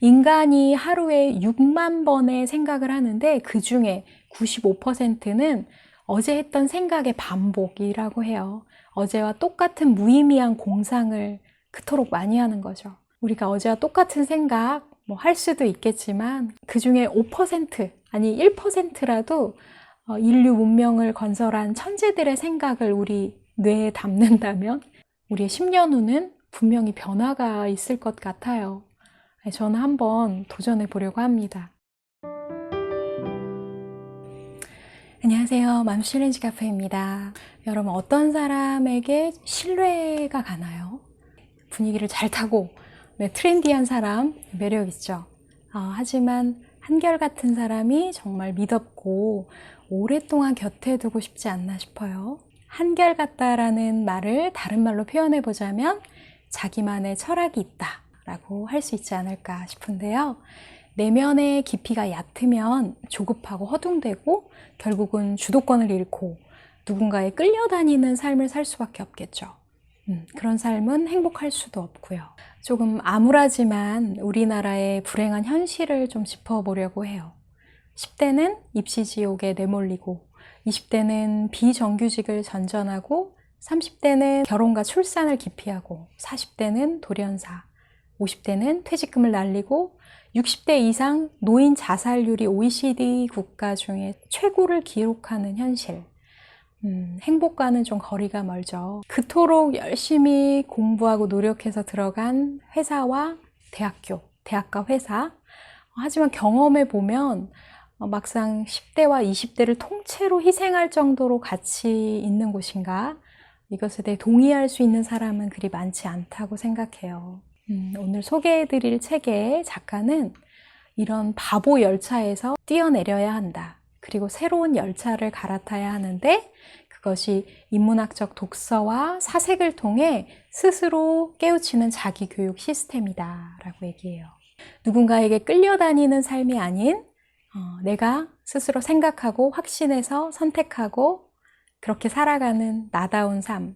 인간이 하루에 6만 번의 생각을 하는데 그 중에 95%는 어제 했던 생각의 반복이라고 해요. 어제와 똑같은 무의미한 공상을 그토록 많이 하는 거죠. 우리가 어제와 똑같은 생각 할 수도 있겠지만 그 중에 5% 아니 1%라도 인류 문명을 건설한 천재들의 생각을 우리 뇌에 담는다면 우리의 10년 후는 분명히 변화가 있을 것 같아요. 저는 한번 도전해 보려고 합니다. 안녕하세요. 맘실렌지 카페입니다. 여러분, 어떤 사람에게 신뢰가 가나요? 분위기를 잘 타고 트렌디한 사람 매력 있죠. 하지만 한결같은 사람이 정말 믿었고 오랫동안 곁에 두고 싶지 않나 싶어요. 한결같다라는 말을 다른 말로 표현해 보자면 자기만의 철학이 있다 라고 할 수 있지 않을까 싶은데요. 내면의 깊이가 얕으면 조급하고 허둥대고 결국은 주도권을 잃고 누군가에 끌려다니는 삶을 살 수밖에 없겠죠. 그런 삶은 행복할 수도 없고요. 조금 암울하지만 우리나라의 불행한 현실을 좀 짚어보려고 해요. 10대는 입시지옥에 내몰리고 20대는 비정규직을 전전하고 30대는 결혼과 출산을 기피하고 40대는 돌연사, 50대는 퇴직금을 날리고 60대 이상 노인 자살률이 OECD 국가 중에 최고를 기록하는 현실. 행복과는 좀 거리가 멀죠. 그토록 열심히 공부하고 노력해서 들어간 회사와 대학교, 대학과 회사. 하지만 경험해 보면 막상 10대와 20대를 통째로 희생할 정도로 가치 있는 곳인가? 이것에 대해 동의할 수 있는 사람은 그리 많지 않다고 생각해요. 오늘 소개해드릴 책의 작가는 이런 바보 열차에서 뛰어내려야 한다. 그리고 새로운 열차를 갈아타야 하는데 그것이 인문학적 독서와 사색을 통해 스스로 깨우치는 자기교육 시스템이다 라고 얘기해요. 누군가에게 끌려다니는 삶이 아닌 내가 스스로 생각하고 확신해서 선택하고 그렇게 살아가는 나다운 삶,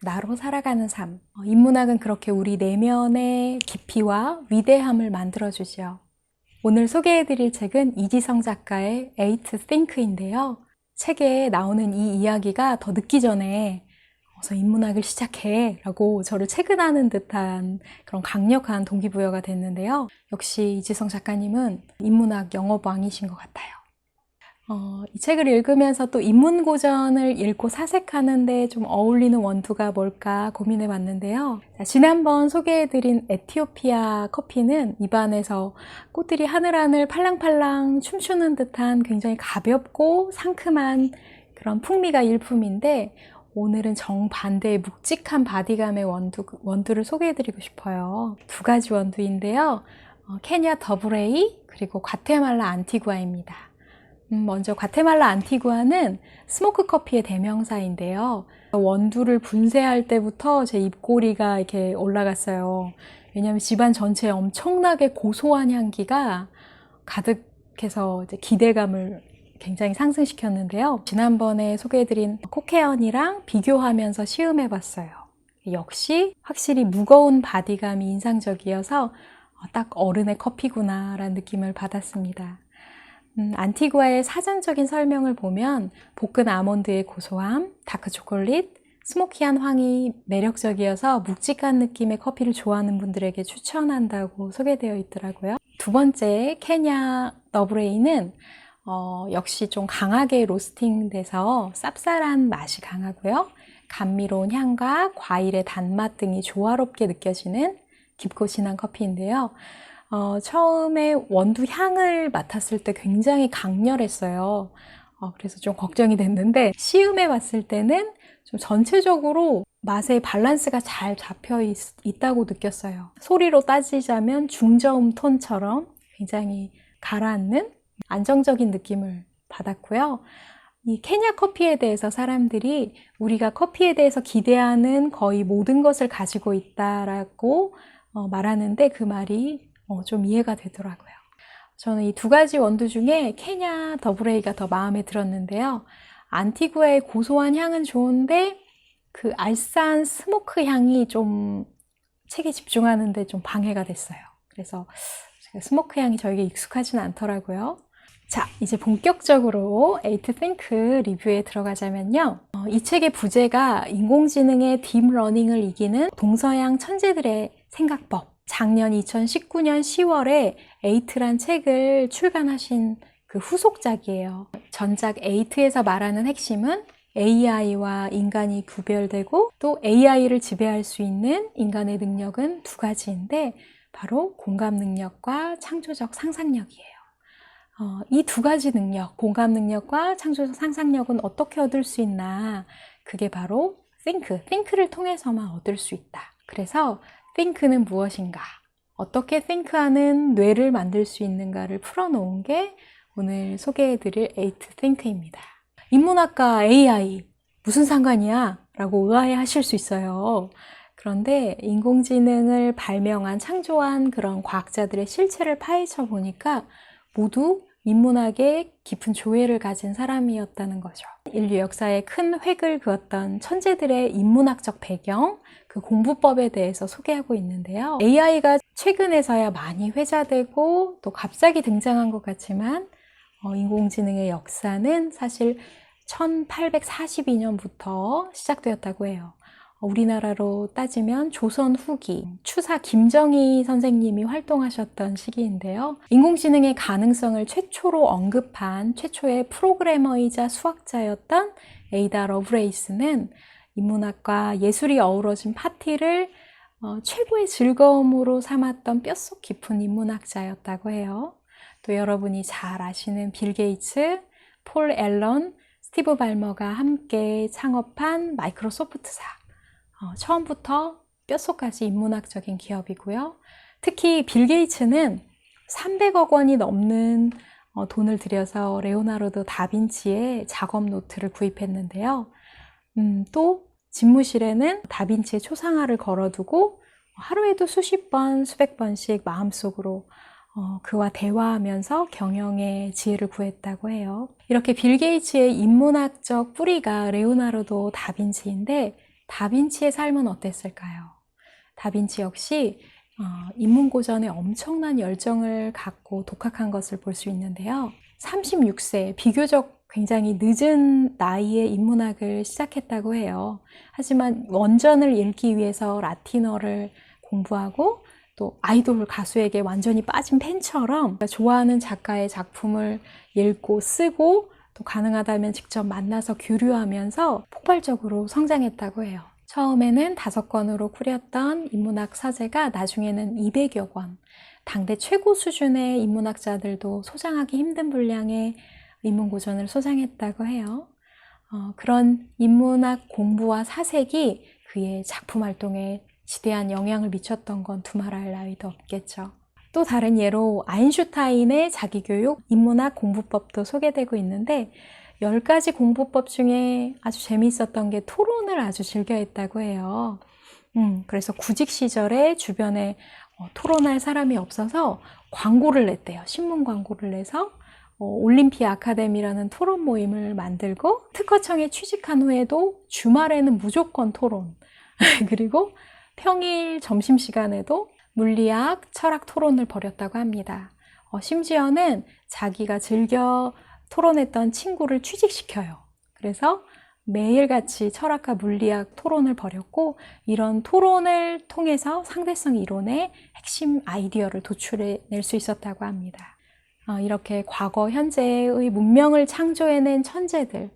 나로 살아가는 삶. 인문학은 그렇게 우리 내면의 깊이와 위대함을 만들어주죠. 오늘 소개해드릴 책은 이지성 작가의 Eight Think인데요. 책에 나오는 이 이야기가 더 늦기 전에 어서 인문학을 시작해 라고 저를 체근하는 듯한 그런 강력한 동기부여가 됐는데요. 역시 이지성 작가님은 인문학 영업왕이신 것 같아요. 이 책을 읽으면서 또 인문고전을 읽고 사색하는데 좀 어울리는 원두가 뭘까 고민해 봤는데요. 지난번 소개해드린 에티오피아 커피는 입안에서 꽃들이 하늘하늘 팔랑팔랑 춤추는 듯한 굉장히 가볍고 상큼한 그런 풍미가 일품인데 오늘은 정반대의 묵직한 바디감의 원두를 소개해드리고 싶어요. 두 가지 원두인데요. 케냐 더브레이 그리고 과테말라 안티구아입니다. 먼저 과테말라 안티구아는 스모크 커피의 대명사인데요. 원두를 분쇄할 때부터 제 입꼬리가 이렇게 올라갔어요. 왜냐하면 집안 전체에 엄청나게 고소한 향기가 가득해서 이제 기대감을 굉장히 상승시켰는데요. 지난번에 소개해드린 코케언이랑 비교하면서 시음해봤어요. 역시 확실히 무거운 바디감이 인상적이어서 딱 어른의 커피구나 라는 느낌을 받았습니다. 안티구아의 사전적인 설명을 보면 볶은 아몬드의 고소함, 다크 초콜릿, 스모키한 향이 매력적이어서 묵직한 느낌의 커피를 좋아하는 분들에게 추천한다고 소개되어 있더라고요. 두 번째 케냐 더브레이는 역시 좀 강하게 로스팅돼서 쌉쌀한 맛이 강하고요. 감미로운 향과 과일의 단맛 등이 조화롭게 느껴지는 깊고 진한 커피인데요. 처음에 원두 향을 맡았을 때 굉장히 강렬했어요. 그래서 좀 걱정이 됐는데 시음해 봤을 때는 좀 전체적으로 맛의 밸런스가 잘 잡혀 있다고 느꼈어요. 소리로 따지자면 중저음 톤처럼 굉장히 가라앉는 안정적인 느낌을 받았고요. 이 케냐 커피에 대해서 사람들이 우리가 커피에 대해서 기대하는 거의 모든 것을 가지고 있다라고 말하는데 그 말이 좀 이해가 되더라고요. 저는 이 두 가지 원두 중에 케냐 더브레이가 더 마음에 들었는데요. 안티구아의 고소한 향은 좋은데 그 알싸한 스모크 향이 좀 책에 집중하는데 좀 방해가 됐어요. 그래서 스모크 향이 저에게 익숙하진 않더라고요. 자, 이제 본격적으로 에이트 띵크 리뷰에 들어가자면요. 이 책의 부제가 인공지능의 딥러닝을 이기는 동서양 천재들의 생각법. 작년 2019년 10월에 에이트란 책을 출간하신 그 후속작이에요. 전작 에이트에서 말하는 핵심은 AI와 인간이 구별되고 또 AI를 지배할 수 있는 인간의 능력은 두 가지인데 바로 공감 능력과 창조적 상상력이에요. 이 두 가지 능력, 공감 능력과 창조적 상상력은 어떻게 얻을 수 있나? 그게 바로 think를 통해서만 얻을 수 있다. 그래서 think는 무엇인가? 어떻게 think하는 뇌를 만들 수 있는가를 풀어놓은 게 오늘 소개해드릴 에이트 think입니다. 인문학과 AI 무슨 상관이야? 라고 의아해하실 수 있어요. 그런데 인공지능을 발명한, 창조한 그런 과학자들의 실체를 파헤쳐 보니까 모두 인문학에 깊은 조예를 가진 사람이었다는 거죠. 인류 역사에 큰 획을 그었던 천재들의 인문학적 배경, 그 공부법에 대해서 소개하고 있는데요. AI가 최근에서야 많이 회자되고 또 갑자기 등장한 것 같지만 인공지능의 역사는 사실 1842년부터 시작되었다고 해요. 우리나라로 따지면 조선 후기, 추사 김정희 선생님이 활동하셨던 시기인데요. 인공지능의 가능성을 최초로 언급한 최초의 프로그래머이자 수학자였던 에이다 러브레이스는 인문학과 예술이 어우러진 파티를 최고의 즐거움으로 삼았던 뼛속 깊은 인문학자였다고 해요. 또 여러분이 잘 아시는 빌 게이츠, 폴 앨런, 스티브 발머가 함께 창업한 마이크로소프트사. 처음부터 뼛속까지 인문학적인 기업이고요. 특히 빌 게이츠는 300억 원이 넘는 돈을 들여서 레오나르도 다빈치의 작업 노트를 구입했는데요. 또 집무실에는 다빈치의 초상화를 걸어두고 하루에도 수십 번, 수백 번씩 마음속으로 그와 대화하면서 경영의 지혜를 구했다고 해요. 이렇게 빌 게이츠의 인문학적 뿌리가 레오나르도 다빈치인데 다빈치의 삶은 어땠을까요? 다빈치 역시 인문고전에 엄청난 열정을 갖고 독학한 것을 볼 수 있는데요. 36세, 비교적 굉장히 늦은 나이에 인문학을 시작했다고 해요. 하지만 원전을 읽기 위해서 라틴어를 공부하고 또 아이돌 가수에게 완전히 빠진 팬처럼 좋아하는 작가의 작품을 읽고 쓰고 또 가능하다면 직접 만나서 교류하면서 폭발적으로 성장했다고 해요. 처음에는 5권으로 꾸렸던 인문학 서재가 나중에는 200여 권, 당대 최고 수준의 인문학자들도 소장하기 힘든 분량의 인문고전을 소장했다고 해요. 그런 인문학 공부와 사색이 그의 작품 활동에 지대한 영향을 미쳤던 건 두말할 나위도 없겠죠. 또 다른 예로 아인슈타인의 자기교육 인문학 공부법도 소개되고 있는데 10가지 공부법 중에 아주 재미있었던 게 토론을 아주 즐겨 했다고 해요. 그래서 구직 시절에 주변에 토론할 사람이 없어서 광고를 냈대요. 신문 광고를 내서 올림피아 아카데미라는 토론 모임을 만들고 특허청에 취직한 후에도 주말에는 무조건 토론 그리고 평일 점심시간에도 물리학, 철학 토론을 벌였다고 합니다. 심지어는 자기가 즐겨 토론했던 친구를 취직시켜요. 그래서 매일같이 철학과 물리학 토론을 벌였고 이런 토론을 통해서 상대성 이론의 핵심 아이디어를 도출해낼 수 있었다고 합니다. 이렇게 과거, 현재의 문명을 창조해낸 천재들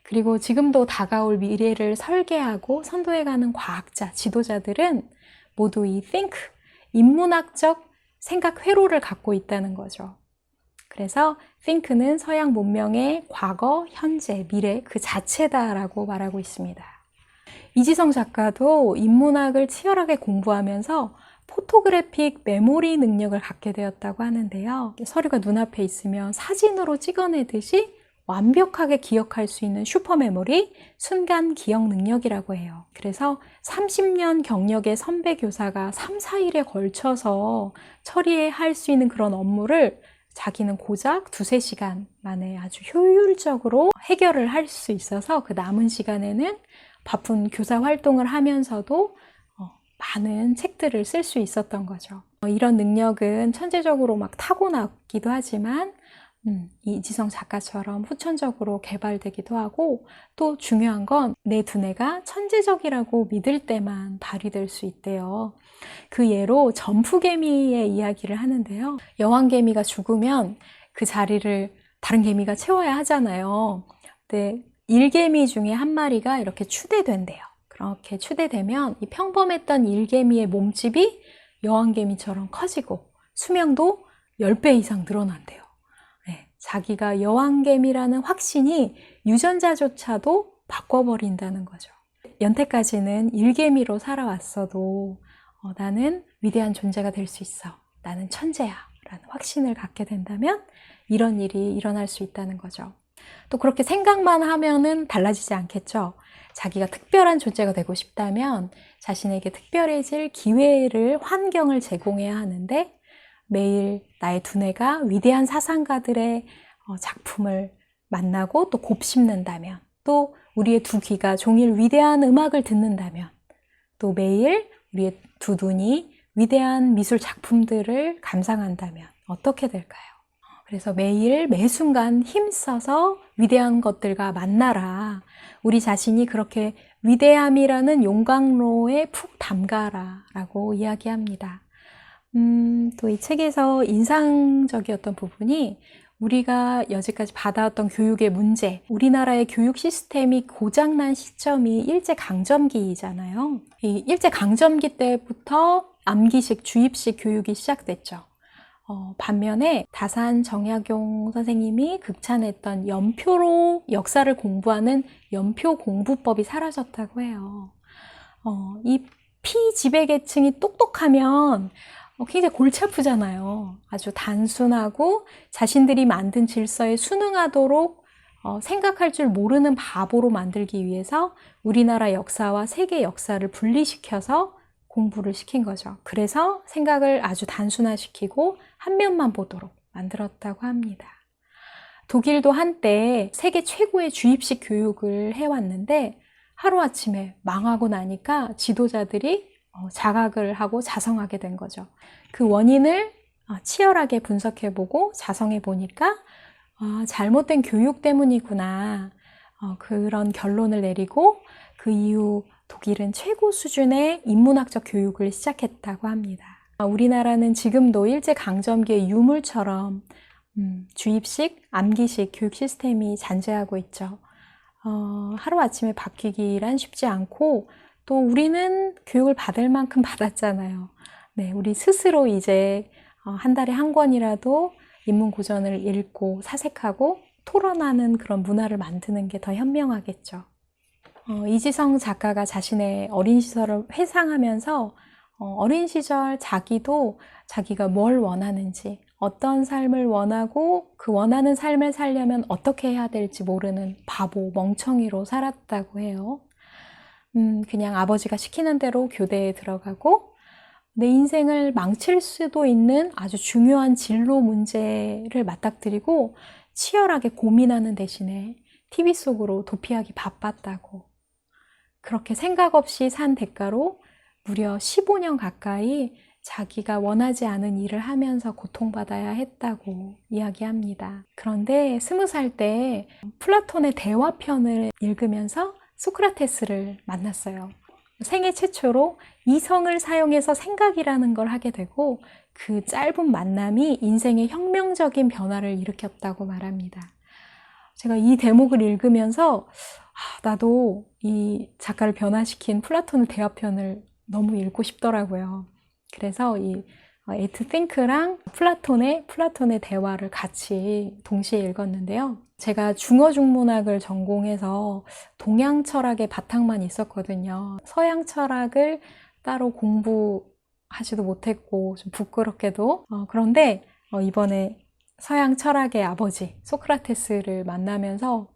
그리고 지금도 다가올 미래를 설계하고 선도해가는 과학자, 지도자들은 모두 이 think, 인문학적 생각 회로를 갖고 있다는 거죠. 그래서 think는 서양 문명의 과거, 현재, 미래 그 자체다라고 말하고 있습니다. 이지성 작가도 인문학을 치열하게 공부하면서 포토그래픽 메모리 능력을 갖게 되었다고 하는데요. 서류가 눈앞에 있으면 사진으로 찍어내듯이 완벽하게 기억할 수 있는 슈퍼메모리, 순간 기억 능력이라고 해요. 그래서 30년 경력의 선배 교사가 3, 4일에 걸쳐서 처리할 수 있는 그런 업무를 자기는 고작 2-3시간 만에 아주 효율적으로 해결을 할 수 있어서 그 남은 시간에는 바쁜 교사 활동을 하면서도 많은 책들을 쓸 수 있었던 거죠. 이런 능력은 천재적으로 막 타고났기도 하지만 이지성 작가처럼 후천적으로 개발되기도 하고, 또 중요한 건 내 두뇌가 천재적이라고 믿을 때만 발휘될 수 있대요. 그 예로 점프개미의 이야기를 하는데요. 여왕개미가 죽으면 그 자리를 다른 개미가 채워야 하잖아요. 근데 일개미 중에 한 마리가 이렇게 추대된대요. 그렇게 추대되면 이 평범했던 일개미의 몸집이 여왕개미처럼 커지고 수명도 10배 이상 늘어난대요. 자기가 여왕개미라는 확신이 유전자조차도 바꿔버린다는 거죠. 연태까지는 일개미로 살아왔어도 나는 위대한 존재가 될 수 있어. 나는 천재야. 라는 확신을 갖게 된다면 이런 일이 일어날 수 있다는 거죠. 또 그렇게 생각만 하면은 달라지지 않겠죠. 자기가 특별한 존재가 되고 싶다면 자신에게 특별해질 기회를, 환경을 제공해야 하는데, 매일 나의 두뇌가 위대한 사상가들의 작품을 만나고 또 곱씹는다면, 또 우리의 두 귀가 종일 위대한 음악을 듣는다면, 또 매일 우리의 두 눈이 위대한 미술 작품들을 감상한다면 어떻게 될까요? 그래서 매일 매순간 힘써서 위대한 것들과 만나라. 우리 자신이 그렇게 위대함이라는 용광로에 푹 담가라 라고 이야기합니다. 또 이 책에서 인상적이었던 부분이 우리가 여지까지 받아왔던 교육의 문제, 우리나라의 교육 시스템이 고장난 시점이 일제강점기잖아요. 이 일제강점기 때부터 암기식, 주입식 교육이 시작됐죠. 반면에 다산 정약용 선생님이 극찬했던 연표로 역사를 공부하는 연표 공부법이 사라졌다고 해요. 이 피지배계층이 똑똑하면 굉장히 골치 아프잖아요. 아주 단순하고 자신들이 만든 질서에 순응하도록 생각할 줄 모르는 바보로 만들기 위해서 우리나라 역사와 세계 역사를 분리시켜서 공부를 시킨 거죠. 그래서 생각을 아주 단순화시키고 한 면만 보도록 만들었다고 합니다. 독일도 한때 세계 최고의 주입식 교육을 해왔는데 하루아침에 망하고 나니까 지도자들이 자각을 하고 자성하게 된 거죠. 그 원인을 치열하게 분석해보고 자성해보니까 잘못된 교육 때문이구나, 그런 결론을 내리고 그 이후 독일은 최고 수준의 인문학적 교육을 시작했다고 합니다. 우리나라는 지금도 일제강점기의 유물처럼 주입식, 암기식 교육 시스템이 잔재하고 있죠. 하루아침에 바뀌기란 쉽지 않고, 또 우리는 교육을 받을 만큼 받았잖아요. 네, 우리 스스로 이제 한 달에 한 권이라도 인문고전을 읽고 사색하고 토론하는 그런 문화를 만드는 게 더 현명하겠죠. 이지성 작가가 자신의 어린 시절을 회상하면서 어린 시절 자기도 자기가 뭘 원하는지, 어떤 삶을 원하고 그 원하는 삶을 살려면 어떻게 해야 될지 모르는 바보, 멍청이로 살았다고 해요. 그냥 아버지가 시키는 대로 교대에 들어가고 내 인생을 망칠 수도 있는 아주 중요한 진로 문제를 맞닥뜨리고 치열하게 고민하는 대신에 TV 속으로 도피하기 바빴다고. 그렇게 생각 없이 산 대가로 무려 15년 가까이 자기가 원하지 않은 일을 하면서 고통받아야 했다고 이야기합니다. 그런데 20살 때 플라톤의 대화편을 읽으면서 소크라테스를 만났어요. 생애 최초로 이성을 사용해서 생각이라는 걸 하게 되고 그 짧은 만남이 인생의 혁명적인 변화를 일으켰다고 말합니다. 제가 이 대목을 읽으면서 나도 이 작가를 변화시킨 플라톤의 대화편을 너무 읽고 싶더라고요. 그래서 이 에트 띵크랑 플라톤의 대화를 같이 동시에 읽었는데요. 제가 중어중문학을 전공해서 동양 철학의 바탕만 있었거든요. 서양 철학을 따로 공부하지도 못했고 좀 부끄럽게도 그런데 이번에 서양 철학의 아버지 소크라테스를 만나면서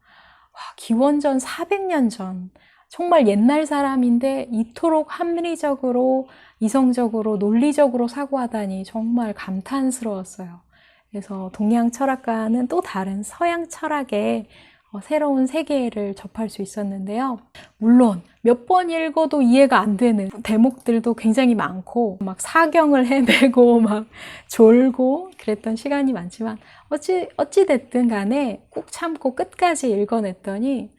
기원전 400년 전 정말 옛날 사람인데 이토록 합리적으로 이성적으로 논리적으로 사고하다니 정말 감탄스러웠어요. 그래서 동양 철학과는 또 다른 서양 철학의 새로운 세계를 접할 수 있었는데요. 물론 몇 번 읽어도 이해가 안 되는 대목들도 굉장히 많고 막 사경을 헤매고 막 졸고 그랬던 시간이 많지만 어찌 됐든 간에 꾹 참고 끝까지 읽어냈더니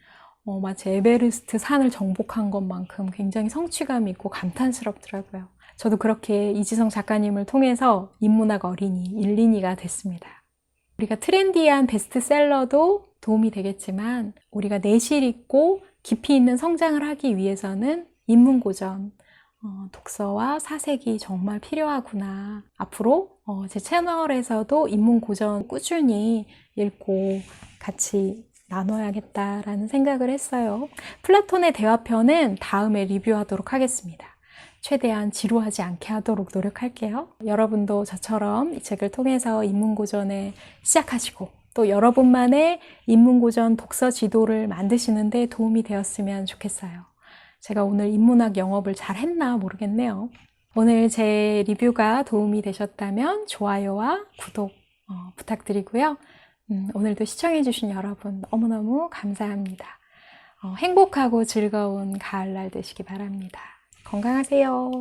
마치 에베레스트 산을 정복한 것만큼 굉장히 성취감 있고 감탄스럽더라고요. 저도 그렇게 이지성 작가님을 통해서 인문학 어린이, 일린이가 됐습니다. 우리가 트렌디한 베스트셀러도 도움이 되겠지만 우리가 내실 있고 깊이 있는 성장을 하기 위해서는 인문고전, 독서와 사색이 정말 필요하구나. 앞으로 제 채널에서도 인문고전 꾸준히 읽고 같이 나눠야겠다라는 생각을 했어요. 플라톤의 대화편은 다음에 리뷰하도록 하겠습니다. 최대한 지루하지 않게 하도록 노력할게요. 여러분도 저처럼 이 책을 통해서 인문고전에 시작하시고 또 여러분만의 인문고전 독서 지도를 만드시는데 도움이 되었으면 좋겠어요. 제가 오늘 인문학 영업을 잘 했나 모르겠네요. 오늘 제 리뷰가 도움이 되셨다면 좋아요와 구독 부탁드리고요. 오늘도 시청해주신 여러분 너무너무 감사합니다. 행복하고 즐거운 가을날 되시기 바랍니다. 건강하세요.